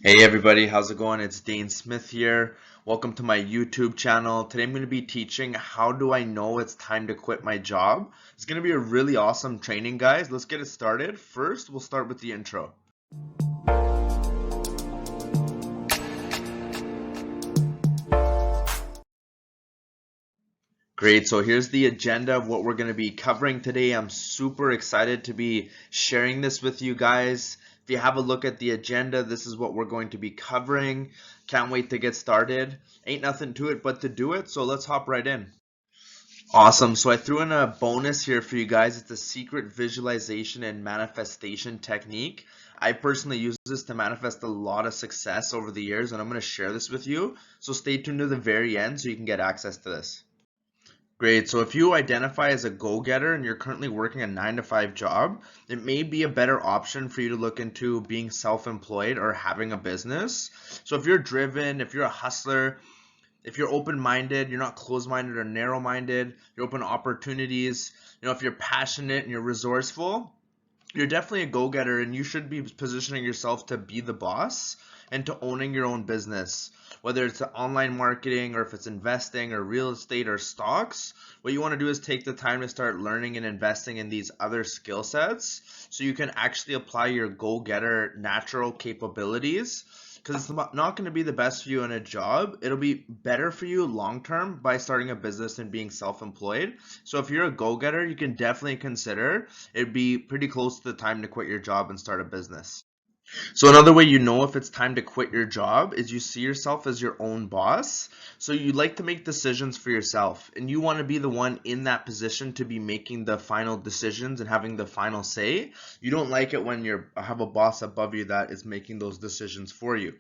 Hey everybody, how's it going? It's Daine Smith here. Welcome to my YouTube channel. Today I'm going to be teaching how do I know it's time to quit my job. It's going to be a really awesome training, guys. Let's get it started. First, we'll start with the intro. Great, so here's the agenda of what we're going to be covering today. I'm super excited to be sharing this with you guys. If you have a look at the agenda, this is what we're going to be covering. Can't wait to get started. Ain't nothing to it but to do it, so let's hop right in. Awesome. So I threw in a bonus here for you guys. It's a secret visualization and manifestation technique. I personally use this to manifest a lot of success over the years, and I'm going to share this with you. So stay tuned to the very end so you can get access to this. Great. So if you identify as a go-getter and you're currently working a 9 to 5 job, it may be a better option for you to look into being self-employed or having a business. So if you're driven, if you're a hustler, if you're open-minded, you're not closed-minded or narrow-minded, you're open to opportunities, if you're passionate and you're resourceful, you're definitely a go-getter and you should be positioning yourself to be the boss and to owning your own business. Whether it's online marketing or if it's investing or real estate or stocks, what you want to do is take the time to start learning and investing in these other skill sets so you can actually apply your go-getter natural capabilities, because it's not going to be the best for you in a job. It'll be better for you long term by starting a business and being self-employed. So if you're a go-getter, you can definitely consider it'd be pretty close to the time to quit your job and start a business. So another way you know if it's time to quit your job is you see yourself as your own boss. So you like to make decisions for yourself and you want to be the one in that position to be making the final decisions and having the final say. You don't like it when you have a boss above you that is making those decisions for you.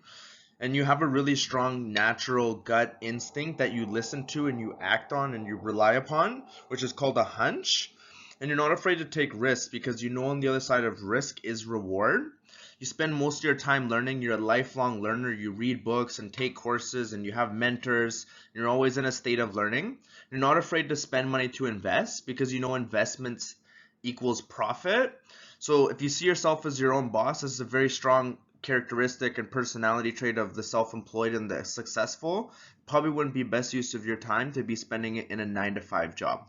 And you have a really strong natural gut instinct that you listen to and you act on and you rely upon, which is called a hunch. And you're not afraid to take risks because you know on the other side of risk is reward. You spend most of your time learning. You're a lifelong learner. You read books and take courses and you have mentors. You're always in a state of learning. You're not afraid to spend money to invest because you know investments equals profit. So if you see yourself as your own boss, this is a very strong characteristic and personality trait of the self-employed and the successful. Probably wouldn't be best use of your time to be spending it in a 9 to 5 job.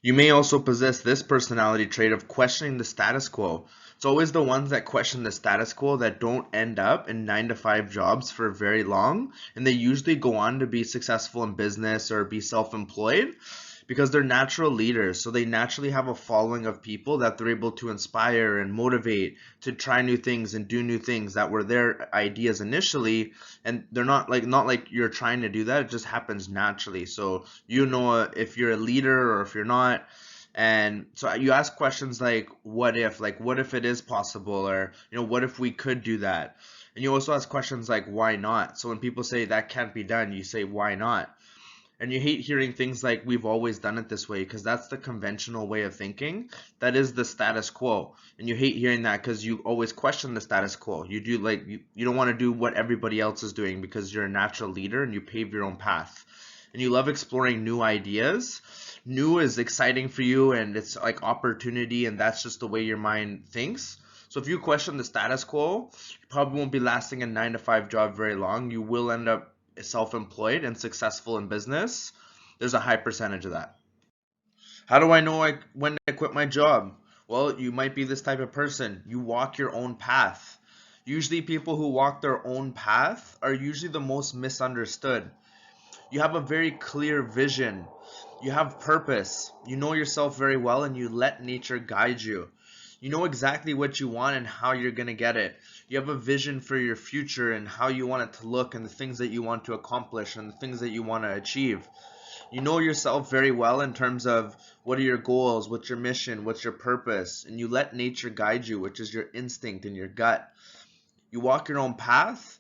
You may also possess this personality trait of questioning the status quo. It's always the ones that question the status quo that don't end up in 9 to 5 jobs for very long, and they usually go on to be successful in business or be self-employed because they're natural leaders. So they naturally have a following of people that they're able to inspire and motivate to try new things and do new things that were their ideas initially. And they're not like you're trying to do that. It just happens naturally. So if you're a leader or if you're not. And so you ask questions like what if it is possible, or what if we could do that? And you also ask questions like why not? So when people say that can't be done, you say why not? And you hate hearing things like we've always done it this way because that's the conventional way of thinking. That is the status quo. And you hate hearing that because you always question the status quo. You don't want to do what everybody else is doing because you're a natural leader and you pave your own path. And you love exploring new ideas. New is exciting for you and it's like opportunity, and that's just the way your mind thinks. So if you question the status quo, you probably won't be lasting a 9 to 5 job very long. You will end up self-employed and successful in business. There's a high percentage of that. How do I know when I quit my job? Well, you might be this type of person. You walk your own path. Usually people who walk their own path are usually the most misunderstood. You have a very clear vision. You have purpose. You know yourself very well and you let nature guide you. You know exactly what you want and how you're going to get it. You have a vision for your future and how you want it to look and the things that you want to accomplish and the things that you want to achieve. You know yourself very well in terms of what are your goals, what's your mission, what's your purpose, and you let nature guide you, which is your instinct and your gut. You walk your own path,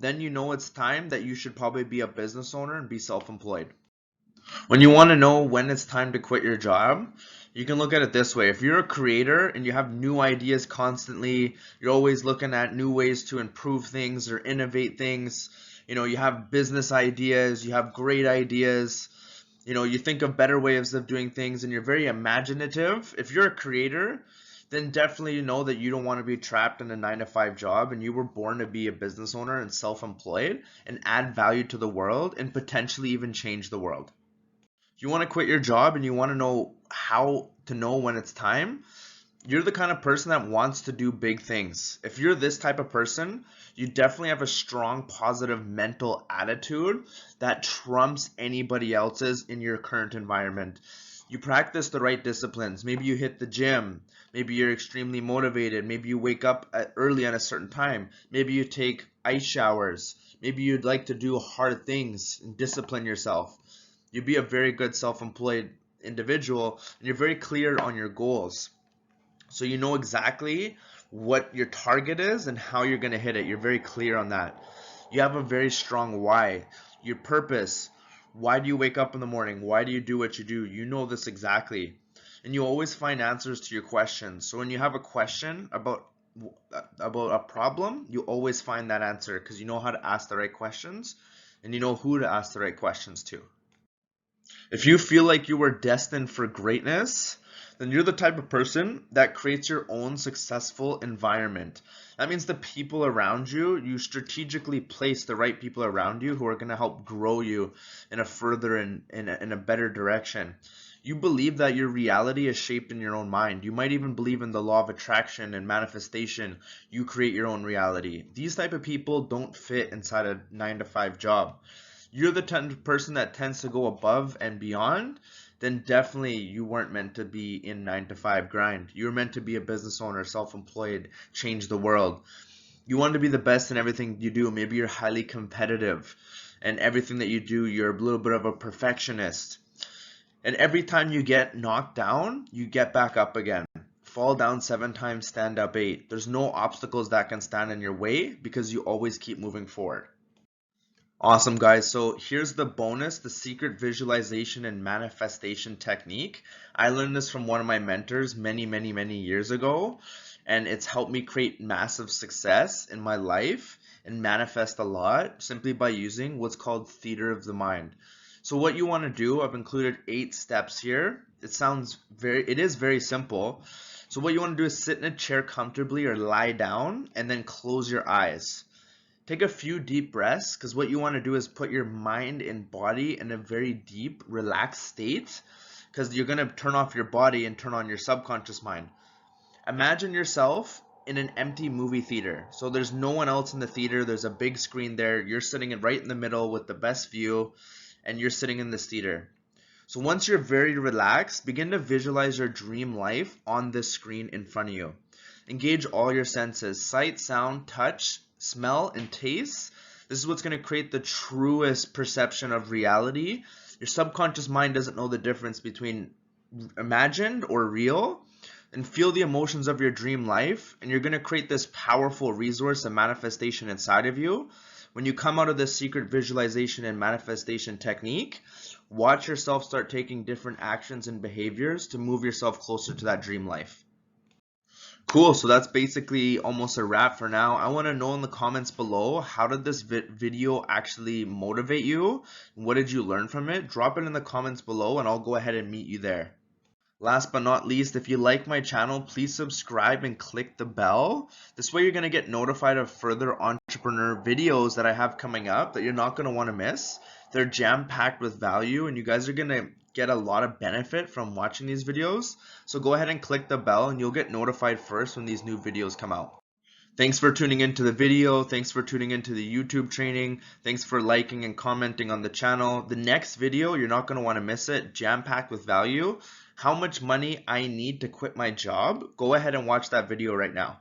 then you know it's time that you should probably be a business owner and be self-employed. When you want to know when it's time to quit your job, you can look at it this way. If you're a creator and you have new ideas constantly, you're always looking at new ways to improve things or innovate things. You have business ideas, you have great ideas, you think of better ways of doing things and you're very imaginative. If you're a creator, then definitely know that you don't want to be trapped in a 9 to 5 job, and you were born to be a business owner and self-employed and add value to the world and potentially even change the world. You want to quit your job and you want to know how to know when it's time. You're the kind of person that wants to do big things. If you're this type of person, you definitely have a strong positive mental attitude that trumps anybody else's in your current environment. You practice the right disciplines. Maybe you hit the gym. Maybe you're extremely motivated. Maybe you wake up early on a certain time. Maybe you take ice showers. Maybe you'd like to do hard things and discipline yourself. You'd be a very good self-employed individual, and you're very clear on your goals. So you know exactly what your target is and how you're going to hit it. You're very clear on that. You have a very strong why, your purpose. Why do you wake up in the morning? Why do you do what you do? You know this exactly. And you always find answers to your questions. So when you have a question about a problem, you always find that answer because you know how to ask the right questions and you know who to ask the right questions to. If you feel like you were destined for greatness, then you're the type of person that creates your own successful environment. That means the people around you, you strategically place the right people around you who are going to help grow you in a further in a better direction. You believe that your reality is shaped in your own mind. You might even believe in the law of attraction and manifestation. You create your own reality. These type of people don't fit inside a 9 to 5 job. You're the type of person that tends to go above and beyond, then definitely you weren't meant to be in 9 to 5 grind. You were meant to be a business owner, self-employed, change the world. You want to be the best in everything you do. Maybe you're highly competitive and everything that you do, you're a little bit of a perfectionist. And every time you get knocked down, you get back up again. Fall down 7 times, stand up 8. There's no obstacles that can stand in your way because you always keep moving forward. Awesome, guys. So here's the bonus, the secret visualization and manifestation technique. I learned this from one of my mentors many years ago, and it's helped me create massive success in my life and manifest a lot simply by using what's called theater of the mind. So what you want to do, I've included 8 steps here. It is very simple. So what you want to do is sit in a chair comfortably or lie down and then close your eyes. Take a few deep breaths because what you want to do is put your mind and body in a very deep, relaxed state because you're going to turn off your body and turn on your subconscious mind. Imagine yourself in an empty movie theater. So there's no one else in the theater. There's a big screen there. You're sitting right in the middle with the best view, and you're sitting in this theater. So once you're very relaxed, begin to visualize your dream life on this screen in front of you. Engage all your senses, sight, sound, touch, smell, and taste. This is what's going to create the truest perception of reality. Your subconscious mind doesn't know the difference between imagined or real. And feel the emotions of your dream life, and you're going to create this powerful resource of manifestation inside of you. When you come out of this secret visualization and manifestation technique, watch yourself start taking different actions and behaviors to move yourself closer to that dream life. Cool, so that's basically almost a wrap for now. I want to know in the comments below, how did this video actually motivate you? What did you learn from it? Drop it in the comments below and I'll go ahead and meet you there. Last but not least, if you like my channel, please subscribe and click the bell. This way you're going to get notified of further entrepreneur videos that I have coming up that you're not going to want to miss. They're jam-packed with value and you guys are going to get a lot of benefit from watching these videos. So go ahead and click the bell and you'll get notified first when these new videos come out. Thanks for tuning into the video. Thanks for tuning into the YouTube training. Thanks for liking and commenting on the channel. The next video, you're not going to want to miss it. Jam-packed with value. How much money I need to quit my job? Go ahead and watch that video right now.